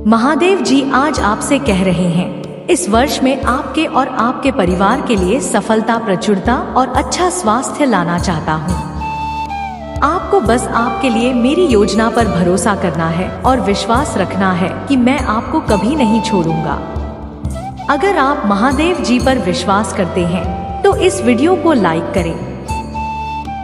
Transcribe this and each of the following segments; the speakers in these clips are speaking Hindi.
महादेव जी आज आपसे कह रहे हैं, इस वर्ष में आपके और आपके परिवार के लिए सफलता, प्रचुरता और अच्छा स्वास्थ्य लाना चाहता हूँ। आपको बस आपके लिए मेरी योजना पर भरोसा करना है और विश्वास रखना है कि मैं आपको कभी नहीं छोड़ूंगा। अगर आप महादेव जी पर विश्वास करते हैं तो इस वीडियो को लाइक करें।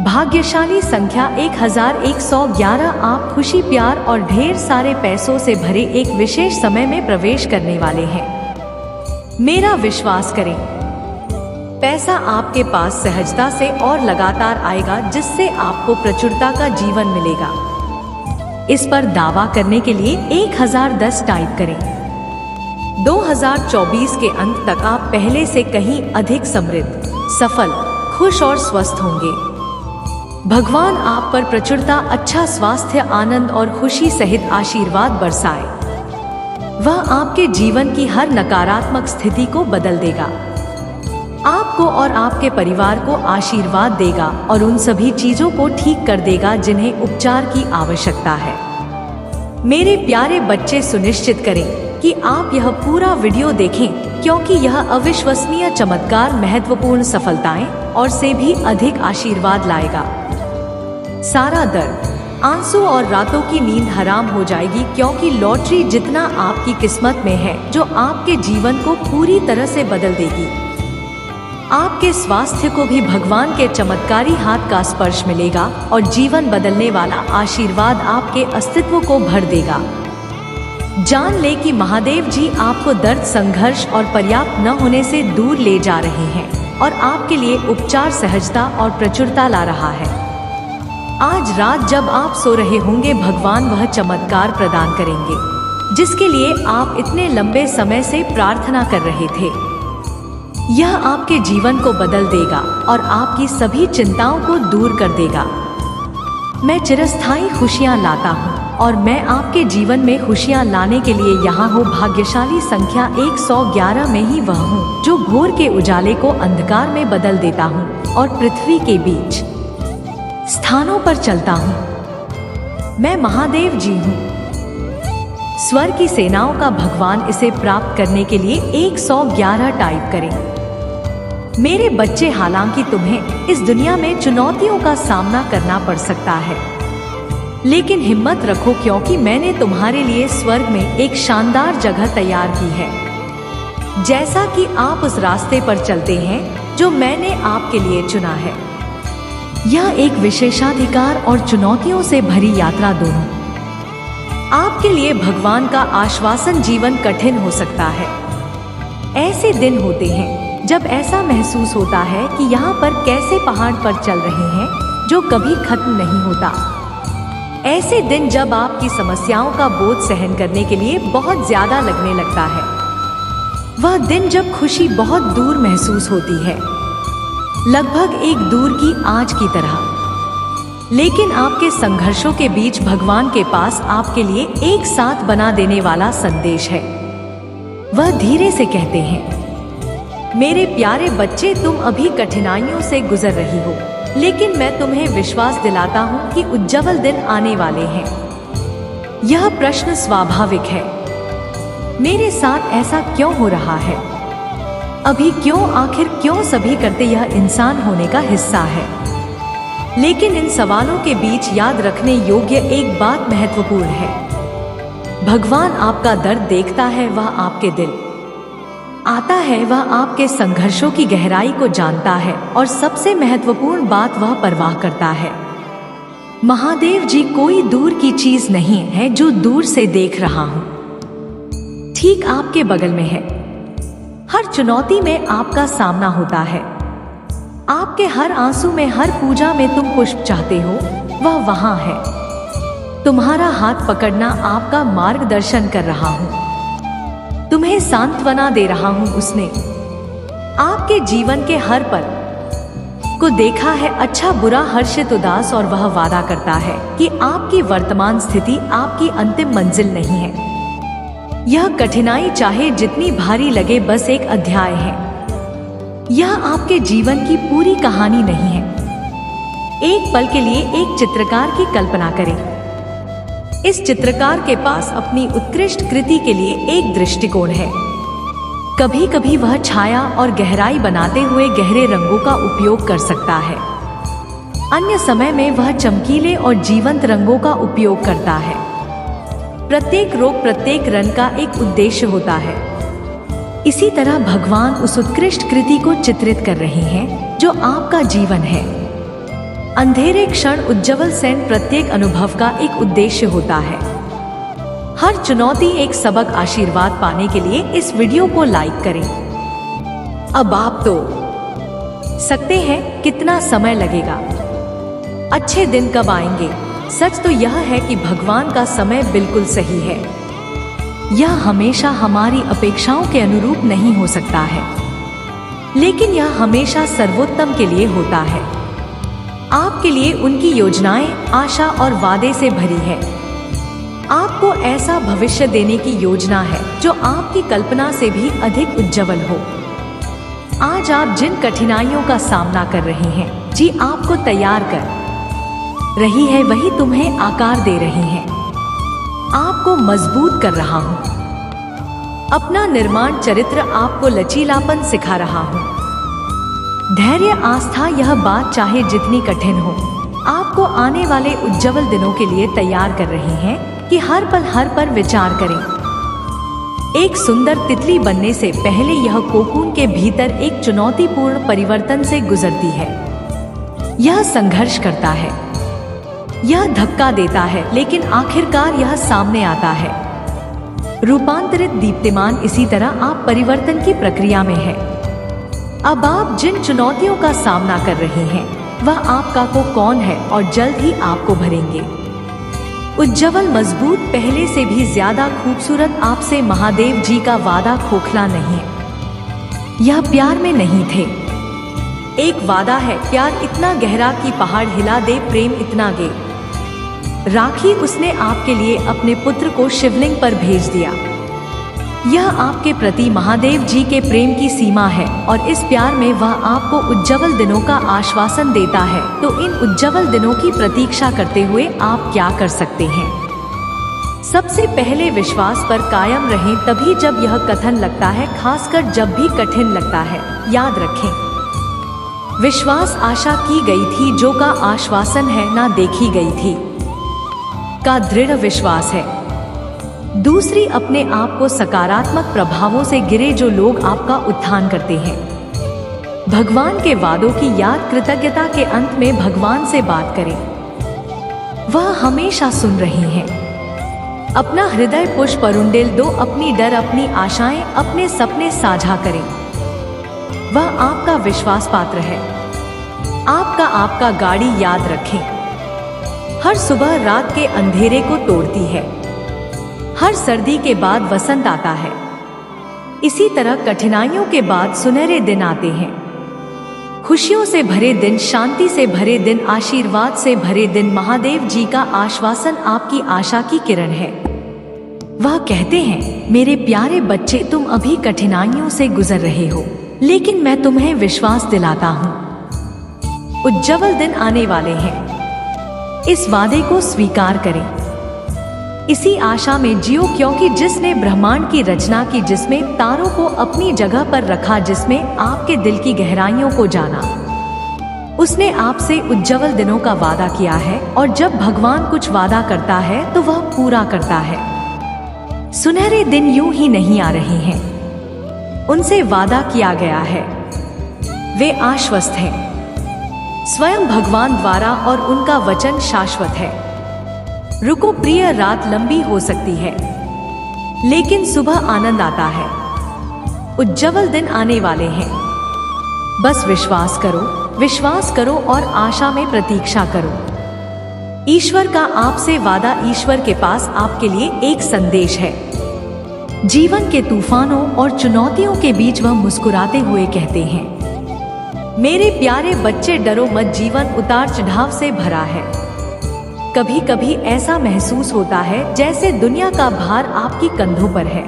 भाग्यशाली संख्या 1111। आप खुशी, प्यार और ढेर सारे पैसों से भरे एक विशेष समय में प्रवेश करने वाले हैं। मेरा विश्वास करें, पैसा आपके पास सहजता से और लगातार आएगा, जिससे आपको प्रचुरता का जीवन मिलेगा। इस पर दावा करने के लिए 1010 टाइप करें। 2024 के अंत तक आप पहले से कहीं अधिक समृद्ध, सफल, खुश और स्वस्थ होंगे। भगवान आप पर प्रचुरता, अच्छा स्वास्थ्य, आनंद और खुशी सहित आशीर्वाद बरसाए। वह आपके जीवन की हर नकारात्मक स्थिति को बदल देगा, आपको और आपके परिवार को आशीर्वाद देगा और उन सभी चीजों को ठीक कर देगा जिन्हें उपचार की आवश्यकता है। मेरे प्यारे बच्चे, सुनिश्चित करें कि आप यह पूरा वीडियो देखें, क्योंकि यह अविश्वसनीय चमत्कार महत्वपूर्ण सफलताएं और से भी अधिक आशीर्वाद लाएगा। सारा दर्द, आंसू और रातों की नींद हराम हो जाएगी, क्योंकि लॉटरी जितना आपकी किस्मत में है, जो आपके जीवन को पूरी तरह से बदल देगी। आपके स्वास्थ्य को भी भगवान के चमत्कारी हाथ का स्पर्श मिलेगा और जीवन बदलने वाला आशीर्वाद आपके अस्तित्व को भर देगा। जान ले कि महादेव जी आपको दर्द, संघर्ष और पर्याप्त न होने से दूर ले जा रहे हैं और आपके लिए उपचार, सहजता और प्रचुरता ला रहा है। आज रात जब आप सो रहे होंगे, भगवान वह चमत्कार प्रदान करेंगे जिसके लिए आप इतने लंबे समय से प्रार्थना कर रहे थे। यह आपके जीवन को बदल देगा और आपकी सभी चिंताओं को दूर कर देगा। मैं चिरस्थायी खुशियां लाता हूँ और मैं आपके जीवन में खुशियां लाने के लिए यहाँ हूँ। भाग्यशाली संख्या 111 में ही वह हूँ जो भोर के उजाले को अंधकार में बदल देता हूँ और पृथ्वी के बीच स्थानों पर चलता हूँ। मैं महादेव जी हूँ, स्वर्ग की सेनाओं का भगवान। इसे प्राप्त करने के लिए 111 टाइप करें। मेरे बच्चे, हालांकि तुम्हें इस दुनिया में चुनौतियों का सामना करना पड़ सकता है, लेकिन हिम्मत रखो, क्योंकि मैंने तुम्हारे लिए स्वर्ग में एक शानदार जगह तैयार की है। जैसा कि आप उस रास्ते पर चलते हैं जो मैंने आपके लिए चुना है। यह एक विशेषाधिकार और चुनौतियों से भरी यात्रा दोनों। आपके लिए भगवान का आश्वासन, जीवन कठिन हो सकता है। ऐसे दिन होते हैं जब ऐसा महसूस होता है कि यहाँ पर कैसे पहाड़ पर चल रहे हैं जो कभी खत्म नहीं होता। ऐसे दिन जब आपकी समस्याओं का बोझ सहन करने के लिए बहुत ज्यादा लगने लगता है। वह दिन जब खुशी बहुत दूर महसूस होती है, लगभग एक दूर की आँच की तरह। लेकिन आपके संघर्षों के बीच भगवान के पास आपके लिए एक साथ बना देने वाला संदेश है। वह धीरे से कहते हैं, मेरे प्यारे बच्चे, तुम अभी कठिनाइयों से गुजर रही हो, लेकिन मैं तुम्हें विश्वास दिलाता हूँ कि उज्ज्वल दिन आने वाले हैं। यह प्रश्न स्वाभाविक है, मेरे साथ ऐसा क्यों हो रहा है? अभी क्यों? आखिर क्यों? सभी करते, यह इंसान होने का हिस्सा है। लेकिन इन सवालों के बीच याद रखने योग्य एक बात महत्वपूर्ण है। भगवान आपका दर्द देखता है, वह आपके दिल आता है, वह आपके संघर्षों की गहराई को जानता है और सबसे महत्वपूर्ण बात, वह परवाह करता है। महादेव जी कोई दूर की चीज नहीं है जो दूर से देख रहा हूं, ठीक आपके बगल में है। हर चुनौती में आपका सामना होता है। आपके हर आंसू में, हर पूजा में तुम पुष्प चाहते हो, वह वहां है। तुम्हारा हाथ पकड़ना, आपका मार्गदर्शन कर रहा हूं, तुम्हें सांत्वना दे रहा हूं। उसने आपके जीवन के हर पल को देखा है, अच्छा, बुरा, हर्षित, उदास, और वह वादा करता है कि आपकी वर्तमान स्थिति आपकी अंतिम मंजिल नहीं है। यह कठिनाई चाहे जितनी भारी लगे, बस एक अध्याय है। यह आपके जीवन की पूरी कहानी नहीं है। एक पल के लिए एक चित्रकार की कल्पना करें। इस चित्रकार के पास अपनी उत्कृष्ट कृति के लिए एक दृष्टिकोण है। कभी कभी वह छाया और गहराई बनाते हुए गहरे रंगों का उपयोग कर सकता है, अन्य समय में वह चमकीले और जीवंत रंगों का उपयोग करता है। प्रत्येक प्रत्येक रंग का एक उद्देश्य होता है। इसी तरह भगवान उस उत्कृष्ट कृति को चित्रित कर रहे हैं जो आपका जीवन है। अंधेरे क्षण उज्ज्वल सेन प्रत्येक अनुभव का एक उद्देश्य होता है। हर चुनौती एक सबक। आशीर्वाद पाने के लिए इस वीडियो को लाइक करें। अब आप तो सकते हैं कितना समय लगेगा, अच्छे दिन कब आएंगे। सच तो यह है कि भगवान का समय बिल्कुल सही है। यह हमेशा हमारी अपेक्षाओं के अनुरूप नहीं हो सकता है, लेकिन यह हमेशा सर्वोत्तम के लिए होता है। आपके लिए उनकी योजनाएं आशा और वादे से भरी है। आपको ऐसा भविष्य देने की योजना है जो आपकी कल्पना से भी अधिक उज्जवल हो। आज आप जिन कठिनाइयों का सामना कर रहे हैं, जी आपको तैयार कर रही है, वही तुम्हें आकार दे रही हैं। आपको मजबूत कर रहा हूँ। अपना निर्माण चरित्र आपको लचीलापन सिखा रहा हूँ। धैर्य आस्था, यह बात चाहे जितनी कठिन हो, आपको आने वाले उज्जवल दिनों के लिए तैयार कर रही हैं कि हर पल विचार करें। एक सुंदर तितली बनने से पहले यह कोकून के भीतर एक चुनौतीपूर्ण परिवर्तन से गुजरती है। यह संघर्ष करता है, यह धक्का देता है, लेकिन आखिरकार यह सामने आता है रूपांतरित दीप्तिमान। इसी तरह आप परिवर्तन की प्रक्रिया में हैं। अब आप जिन चुनौतियों का सामना कर रहे हैं, वह आपका को कौन है और जल्द ही आपको भरेंगे। उज्जवल, मजबूत, पहले से भी ज्यादा खूबसूरत। आपसे महादेव जी का वादा खोखला नहीं है। यह प्यार में नहीं थे, एक वादा है। प्यार इतना गहरा कि पहाड़ हिला दे, प्रेम इतना गे राखी। उसने आपके लिए अपने पुत्र को शिवलिंग पर भेज दिया। यह आपके प्रति महादेव जी के प्रेम की सीमा है, और इस प्यार में वह आपको उज्जवल दिनों का आश्वासन देता है। तो इन उज्जवल दिनों की प्रतीक्षा करते हुए आप क्या कर सकते हैं? सबसे पहले विश्वास पर कायम रहें, तभी जब यह कथन लगता है, खासकर जब भी कठिन लगता है। याद रखें, विश्वास आशा की गई थी जो का आश्वासन है, ना देखी गई थी का दृढ़ विश्वास है। दूसरी, अपने आप को सकारात्मक प्रभावों से गिरे जो लोग आपका उत्थान करते हैं। भगवान के वादों की याद, कृतज्ञता के अंत में भगवान से बात करें, वह हमेशा सुन रही हैं। अपना हृदय पुष्प अरुंडेल दो, अपनी डर, अपनी आशाएं, अपने सपने साझा करें। वह आपका विश्वास पात्र है। आपका गाड़ी याद रखें, हर सुबह रात के अंधेरे को तोड़ती है। हर सर्दी के बाद वसंत आता है। इसी तरह कठिनाइयों के बाद सुनहरे दिन आते हैं। खुशियों से भरे दिन, शांति से भरे दिन, आशीर्वाद से भरे दिन। महादेव जी का आश्वासन आपकी आशा की किरण है। वह कहते हैं, मेरे प्यारे बच्चे, तुम अभी कठिनाइयों से गुजर रहे हो, लेकिन मैं तुम्हें विश्वास दिलाता हूँ, उज्जवल दिन आने वाले हैं। इस वादे को स्वीकार करें। इसी आशा में जियो, क्योंकि जिसने ब्रह्मांड की रचना की, जिसमें तारों को अपनी जगह पर रखा, जिसमें आपके दिल की गहराइयों को जाना, उसने आपसे उज्जवल दिनों का वादा किया है। और जब भगवान कुछ वादा करता है तो वह पूरा करता है। सुनहरे दिन यूं ही नहीं आ रहे हैं, उनसे वादा किया गया है। वे आश्वस्त हैं स्वयं भगवान द्वारा, और उनका वचन शाश्वत है। रुको प्रिय, रात लंबी हो सकती है, लेकिन सुबह आनंद आता है। उज्जवल दिन आने वाले हैं। बस विश्वास करो और आशा में प्रतीक्षा करो। ईश्वर का आपसे वादा, ईश्वर के पास आपके लिए एक संदेश है। जीवन के तूफानों और चुनौतियों के बीच वह मुस्कुराते हुए कहते हैं, मेरे प्यारे बच्चे, डरो मत, जीवन उतार चढ़ाव से भरा है। कभी कभी ऐसा महसूस होता है जैसे दुनिया का भार आपकी कंधों पर है।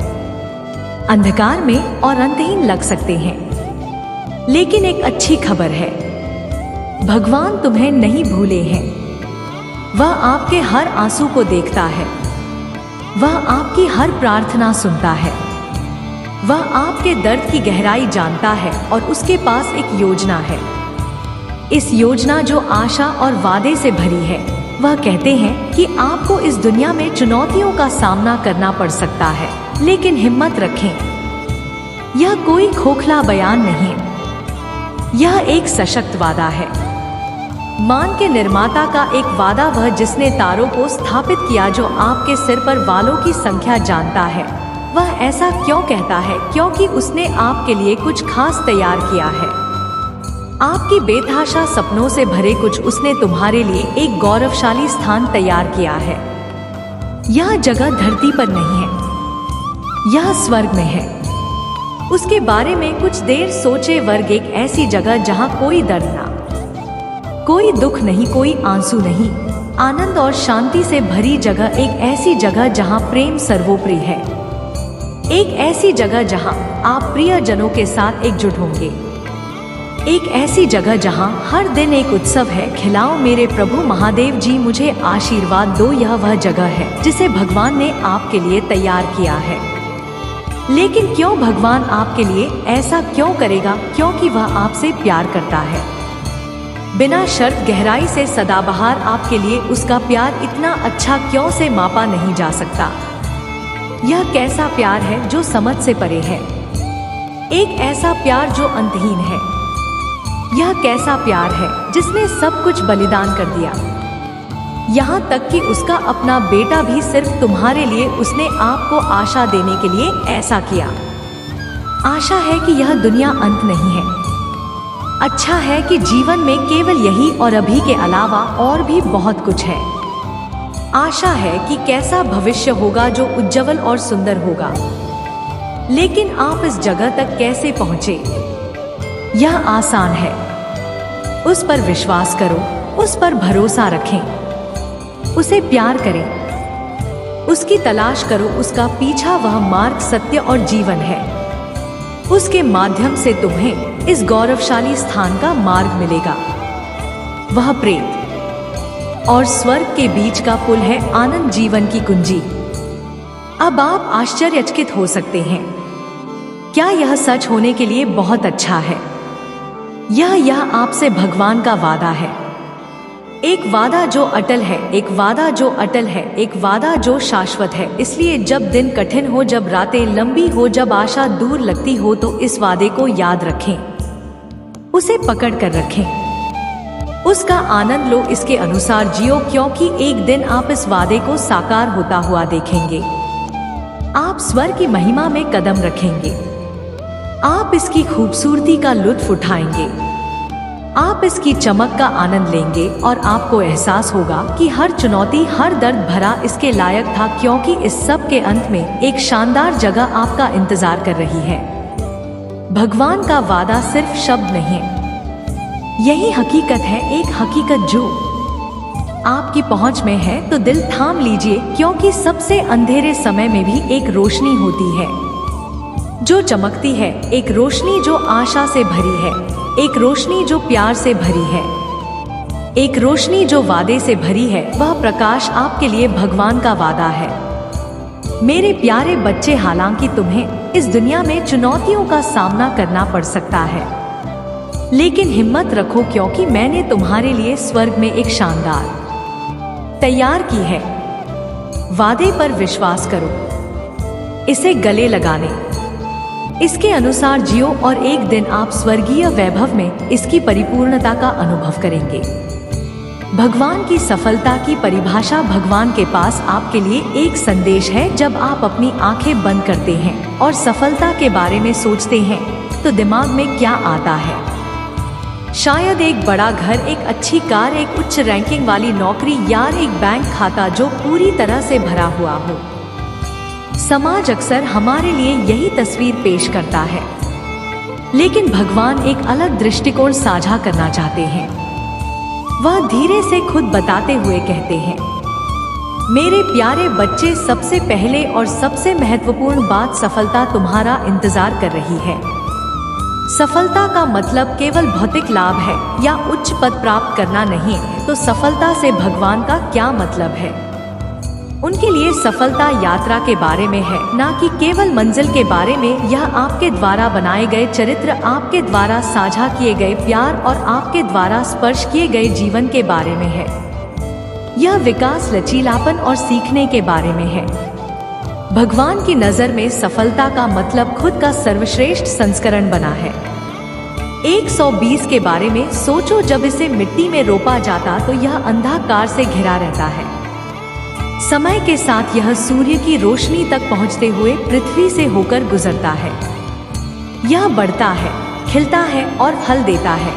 अंधकार में और अंतहीन लग सकते हैं, लेकिन एक अच्छी खबर है, भगवान तुम्हें नहीं भूले हैं। वह आपके हर आंसू को देखता है। वह आपकी हर प्रार्थना सुनता है। वह आपके दर्द की गहराई जानता है और उसके पास एक योजना है। इस योजना जो आशा और वादे से भरी है। वह कहते हैं कि आपको इस दुनिया में चुनौतियों का सामना करना पड़ सकता है, लेकिन हिम्मत रखें। यह कोई खोखला बयान नहीं, यह एक सशक्त वादा है। मान के निर्माता का एक वादा, वह जिसने तारों को स्थापित किया, जो आपके सिर पर बालों की संख्या जानता है। वह ऐसा क्यों कहता है? क्योंकि उसने आपके लिए कुछ खास तैयार किया है। आपकी बेतहाशा सपनों से भरे कुछ उसने तुम्हारे लिए एक गौरवशाली स्थान तैयार किया है। यह जगह धरती पर नहीं है, यह स्वर्ग में है। उसके बारे में कुछ देर सोचे। वर्ग एक ऐसी जगह जहां कोई दर्द ना, कोई दुख नहीं, कोई आंसू नहीं, आनंद और शांति से भरी जगह। एक ऐसी जगह जहां प्रेम सर्वोपरि है। एक ऐसी जगह जहां आप प्रियजनों के साथ एकजुट होंगे। एक ऐसी जगह जहां हर दिन एक उत्सव है। खिलाओ मेरे प्रभु महादेव जी, मुझे आशीर्वाद दो। यह वह जगह है जिसे भगवान ने आपके लिए तैयार किया है। लेकिन क्यों भगवान आपके लिए ऐसा क्यों करेगा? क्योंकि वह आपसे प्यार करता है। बिना शर्त, गहराई से, सदाबहार। आपके लिए उसका प्यार इतना अच्छा क्यों से मापा नहीं जा सकता। यह कैसा प्यार है जो समझ से परे है। एक ऐसा प्यार जो अंतहीन है। यह कैसा प्यार है जिसने सब कुछ बलिदान कर दिया, यहाँ तक कि उसका अपना बेटा भी सिर्फ तुम्हारे लिए। उसने आपको आशा देने के लिए ऐसा किया। आशा है कि यह दुनिया अंत नहीं है। अच्छा है कि जीवन में केवल यही और अभी के अलावा और भी बहुत कुछ है। आशा है कि कैसा भविष्य होगा जो उज्जवल और सुंदर होगा। लेकिन आप इस जगह तक कैसे पहुंचे? यह आसान है। उस पर विश्वास करो, उस पर भरोसा रखें, उसे प्यार करें, उसकी तलाश करो, उसका पीछा। वह मार्ग सत्य और जीवन है। उसके माध्यम से तुम्हें इस गौरवशाली स्थान का मार्ग मिलेगा। वह प्रेत और स्वर्ग के बीच का पुल है, आनंद जीवन की कुंजी। अब आप आश्चर्यचकित हो सकते हैं। क्या यह सच होने के लिए बहुत अच्छा है? यह आपसे भगवान का वादा है। एक वादा जो अटल है, एक वादा जो अटल है, एक वादा जो शाश्वत है। इसलिए जब दिन कठिन हो, जब रातें लंबी हो, जब आशा दूर लगती हो, तो इस वादे को याद रखें, उसे पकड़ कर रखें, उसका आनंद लो, इसके अनुसार जियो। क्योंकि एक दिन आप इस वादे को साकार होता हुआ देखेंगे। आप स्वर्ग की महिमा में कदम रखेंगे। आप इसकी खूबसूरती का लुत्फ उठाएंगे। आप इसकी चमक का आनंद लेंगे और आपको एहसास होगा कि हर चुनौती, हर दर्द भरा इसके लायक था। क्योंकि इस सब के अंत में एक शानदार जगह आपका इंतजार कर रही है। भगवान का वादा सिर्फ शब्द नहीं है, यही हकीकत है। एक हकीकत जो आपकी पहुंच में है। तो दिल थाम लीजिए, क्योंकि सबसे अंधेरे समय में भी एक रोशनी होती है जो चमकती है। एक रोशनी जो आशा से भरी है, एक रोशनी जो प्यार से भरी है, एक रोशनी जो वादे से भरी है। वह प्रकाश आपके लिए भगवान का वादा है। मेरे प्यारे बच्चे, हालांकि तुम्हें इस दुनिया में चुनौतियों का सामना करना पड़ सकता है, लेकिन हिम्मत रखो, क्योंकि मैंने तुम्हारे लिए स्वर्ग में एक शानदार तैयार की है। वादे पर विश्वास करो, इसे गले लगाने, इसके अनुसार जियो और एक दिन आप स्वर्गीय वैभव में इसकी परिपूर्णता का अनुभव करेंगे। भगवान की सफलता की परिभाषा। भगवान के पास आपके लिए एक संदेश है। जब आप अपनी आंखें बंद करते हैं और सफलता के बारे में सोचते हैं, तो दिमाग में क्या आता है? शायद एक बड़ा घर, एक अच्छी कार, एक उच्च रैंकिंग वाली नौकरी, या एक बैंक खाता जो पूरी तरह से भरा हुआ हो। समाज अक्सर हमारे लिए यही तस्वीर पेश करता है, लेकिन भगवान एक अलग दृष्टिकोण साझा करना चाहते हैं। वह धीरे से खुद बताते हुए कहते हैं, मेरे प्यारे बच्चे, सबसे पहले और सबसे महत्वपूर्ण बात, सफलता तुम्हारा इंतजार कर रही है। सफलता का मतलब केवल भौतिक लाभ है या उच्च पद प्राप्त करना नहीं। तो सफलता से भगवान का क्या मतलब है? उनके लिए सफलता यात्रा के बारे में है, ना कि केवल मंजिल के बारे में। यह आपके द्वारा बनाए गए चरित्र, आपके द्वारा साझा किए गए प्यार और आपके द्वारा स्पर्श किए गए जीवन के बारे में है। यह विकास, लचीलापन और सीखने के बारे में है। भगवान की नजर में सफलता का मतलब खुद का सर्वश्रेष्ठ संस्करण बना है। 120 के बारे में सोचो, जब इसे मिट्टी में रोपा जाता तो यह अंधकार से घिरा रहता है। समय के साथ यह सूर्य की रोशनी तक पहुंचते हुए पृथ्वी से होकर गुजरता है। यह बढ़ता है, खिलता है और फल देता है।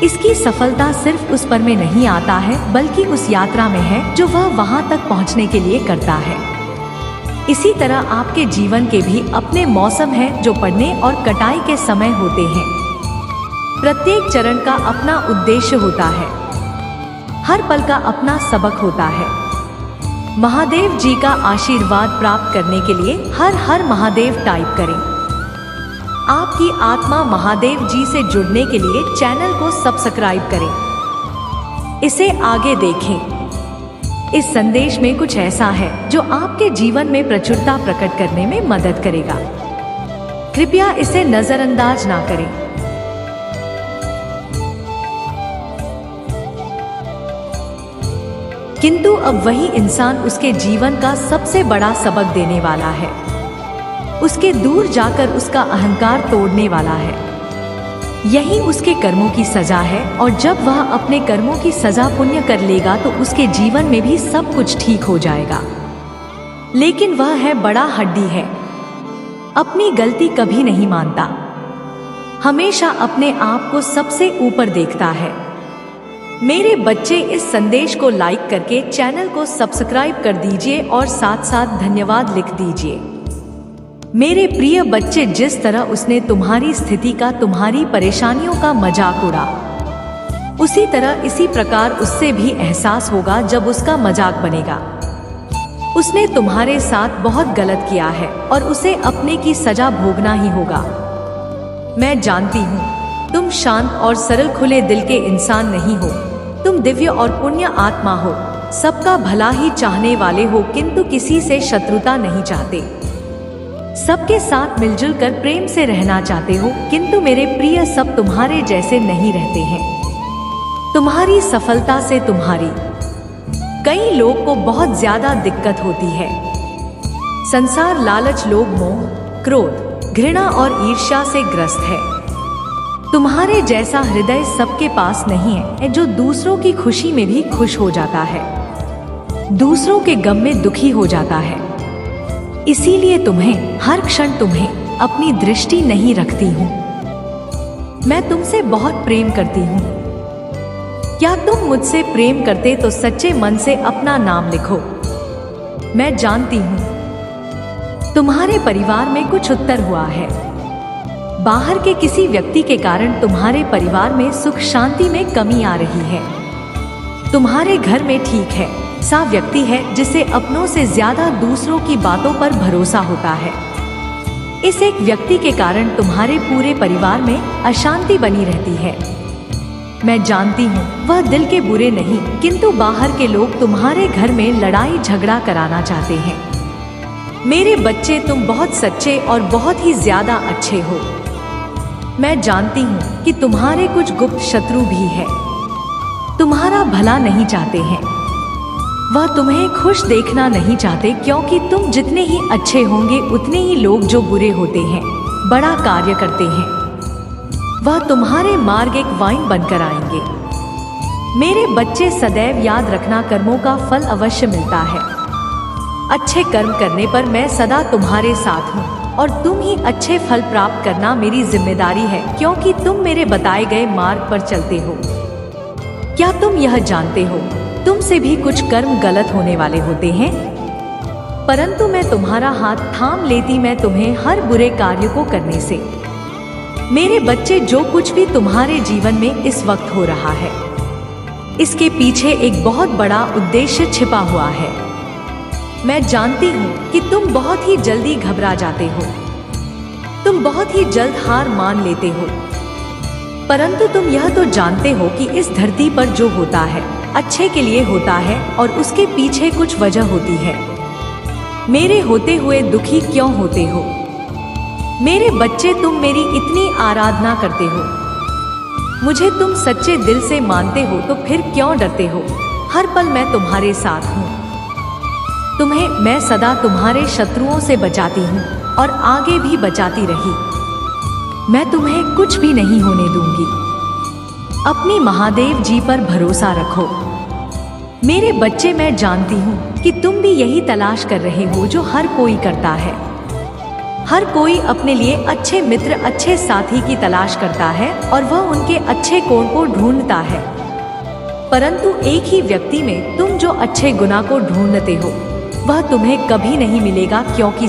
इसकी सफलता सिर्फ उस पर में नहीं आता है, बल्कि उस यात्रा में है जो वह वहां तक पहुंचने के लिए करता है। इसी तरह आपके जीवन के भी अपने मौसम हैं जो पड़ने और कटाई के समय होते हैं। प्रत्येक चरण का अपना उद्देश्य होता है, हर पल का अपना सबक होता है। महादेव जी का आशीर्वाद प्राप्त करने के लिए हर हर महादेव टाइप करें। आपकी आत्मा महादेव जी से जुड़ने के लिए चैनल को सब्सक्राइब करें। इसे आगे देखें। इस संदेश में कुछ ऐसा है जो आपके जीवन में प्रचुरता प्रकट करने में मदद करेगा। कृपया इसे नजरअंदाज ना करें। किंतु अब वही इंसान उसके जीवन का सबसे बड़ा सबक देने वाला है, उसके दूर जाकर उसका अहंकार तोड़ने वाला है। यही उसके कर्मों की सजा है, और जब वह अपने कर्मों की सजा पुण्य कर लेगा तो उसके जीवन में भी सब कुछ ठीक हो जाएगा। लेकिन वह है बड़ा हड्डी है, अपनी गलती कभी नहीं मानता, हमेशा अपने आप को सबसे ऊपर देखता है। मेरे बच्चे, इस संदेश को लाइक करके चैनल को सब्सक्राइब कर दीजिए और साथ साथ धन्यवाद लिख दीजिए। मेरे प्रिय बच्चे, जिस तरह उसने तुम्हारी स्थिति का, तुम्हारी परेशानियों का मजाक उड़ा, उसी तरह इसी प्रकार उससे भी एहसास होगा जब उसका मजाक बनेगा। उसने तुम्हारे साथ बहुत गलत किया है और उसे अपने की सजा भोगना ही होगा। मैं जानती हूँ तुम शांत और सरल खुले दिल के इंसान नहीं हो। तुम दिव्य और पुण्य आत्मा हो, सबका भला ही चाहने वाले हो, किंतु किसी से शत्रुता नहीं चाहते। सबके साथ मिलजुल कर प्रेम से रहना चाहते हो, किंतु मेरे प्रिय, सब तुम्हारे जैसे नहीं रहते हैं। तुम्हारी सफलता से कई लोग को बहुत ज्यादा दिक्कत होती है। संसार, लालच, लोभ, मोह, क्रोध, घृणा और ईर्ष्या से ग्रस्त है। तुम्हारे जैसा हृदय सबके पास नहीं है जो दूसरों की खुशी में भी खुश हो जाता है, दूसरों के गम में दुखी हो जाता है। इसीलिए हर क्षण तुम्हें अपनी दृष्टि नहीं रखती हूँ। मैं तुमसे बहुत प्रेम करती हूँ। क्या तुम मुझसे प्रेम करते तो सच्चे मन से अपना नाम लिखो। मैं जानती हूँ तुम्हारे परिवार में कुछ उत्तर हुआ है। बाहर के किसी व्यक्ति के कारण तुम्हारे परिवार में सुख शांति में कमी आ रही है। तुम्हारे घर में ठीक है सा व्यक्ति है जिसे अपनों से ज्यादा दूसरों की बातों पर भरोसा होता है। इस एक व्यक्ति के कारण तुम्हारे पूरे परिवार में अशांति बनी रहती है। मैं जानती हूँ वह दिल के बुरे नहीं, किंतु बाहर के लोग तुम्हारे घर में लड़ाई झगड़ा कराना चाहते हैं। मेरे बच्चे, तुम बहुत सच्चे और बहुत ही ज्यादा अच्छे हो। मैं जानती हूँ कि तुम्हारे कुछ गुप्त शत्रु भी है, तुम्हारा भला नहीं चाहते हैं। वह तुम्हें खुश देखना नहीं चाहते, क्योंकि तुम जितने ही अच्छे होंगे उतने ही लोग जो बुरे होते हैं बड़ा कार्य करते हैं। वह तुम्हारे मार्ग एक वाइन बनकर आएंगे। मेरे बच्चे, सदैव याद रखना, कर्मों का फल अवश्य मिलता है। अच्छे कर्म करने पर मैं सदा तुम्हारे साथ हूँ और तुम ही अच्छे फल प्राप्त करना मेरी जिम्मेदारी है, क्योंकि तुम मेरे बताए गए मार्ग पर चलते हो। क्या तुम यह जानते हो तुमसे भी कुछ कर्म गलत होने वाले होते हैं, परंतु मैं तुम्हारा हाथ थाम लेती मैं तुम्हें हर बुरे कार्य को करने से। मेरे बच्चे, जो कुछ भी तुम्हारे जीवन में इस वक्त हो रहा है, इसके पीछे एक बहुत बड़ा उद्देश्य छिपा हुआ है। मैं जानती हूँ कि तुम बहुत ही जल्दी घबरा जाते हो, तुम बहुत ही जल्द हार मान लेते हो, परंतु तुम यह तो जानते हो कि इस धरती पर जो होता है अच्छे के लिए होता है और उसके पीछे कुछ वजह होती है। मेरे होते हुए दुखी क्यों होते हो? मेरे बच्चे, तुम मेरी इतनी आराधना करते हो, मुझे तुम सच्चे दिल से मानते हो, तो फिर क्यों डरते हो? हर पल मैं तुम्हारे साथ हूँ। तुम्हें मैं सदा तुम्हारे शत्रुओं से बचाती हूँ और आगे भी बचाती रही। मैं तुम्हें कुछ भी नहीं होने दूंगी। अपनी महादेव जी पर भरोसा रखो। मेरे बच्चे, मैं जानती हूँ कि तुम भी यही तलाश कर रहे हो जो हर कोई करता है। हर कोई अपने लिए अच्छे मित्र, अच्छे साथी की तलाश करता है और वह उनके अच्छे कोण को ढूंढता है। परंतु एक ही व्यक्ति में तुम जो अच्छे गुना को ढूंढते हो वह तुम्हें कभी नहीं मिलेगा, क्योंकि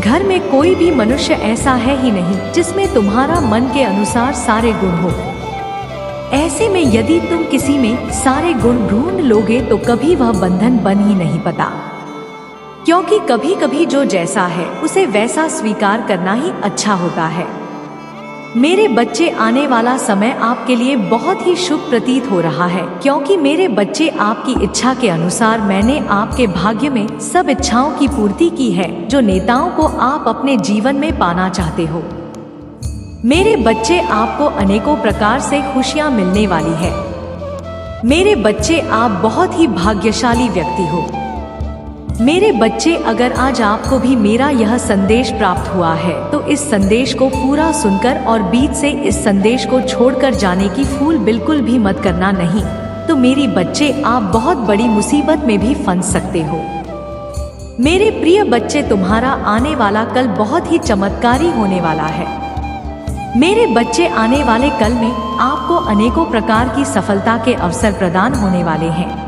घर में कोई भी मनुष्य ऐसा है ही नहीं जिसमें तुम्हारा मन के अनुसार सारे गुण हो। ऐसे में यदि तुम किसी में सारे गुण ढूंढ लोगे तो कभी वह बंधन बन ही नहीं पाता, क्योंकि कभी कभी जो जैसा है उसे वैसा स्वीकार करना ही अच्छा होता है। मेरे बच्चे, आने वाला समय आपके लिए बहुत ही शुभ प्रतीत हो रहा है, क्योंकि मेरे बच्चे, आपकी इच्छा के अनुसार मैंने आपके भाग्य में सब इच्छाओं की पूर्ति की है जो नेताओं को आप अपने जीवन में पाना चाहते हो। मेरे बच्चे, आपको अनेकों प्रकार से खुशियां मिलने वाली है। मेरे बच्चे, आप बहुत ही भाग्यशाली व्यक्ति हो। मेरे बच्चे, अगर आज आपको भी मेरा यह संदेश प्राप्त हुआ है तो इस संदेश को पूरा सुनकर और बीच से इस संदेश को छोड़कर जाने की फूल बिल्कुल भी मत करना, नहीं तो मेरी बच्चे, आप बहुत बड़ी मुसीबत में भी फंस सकते हो। मेरे प्रिय बच्चे, तुम्हारा आने वाला कल बहुत ही चमत्कारी होने वाला है। मेरे बच्चे, आने वाले कल में आपको अनेकों प्रकार की सफलता के अवसर प्रदान होने वाले हैं।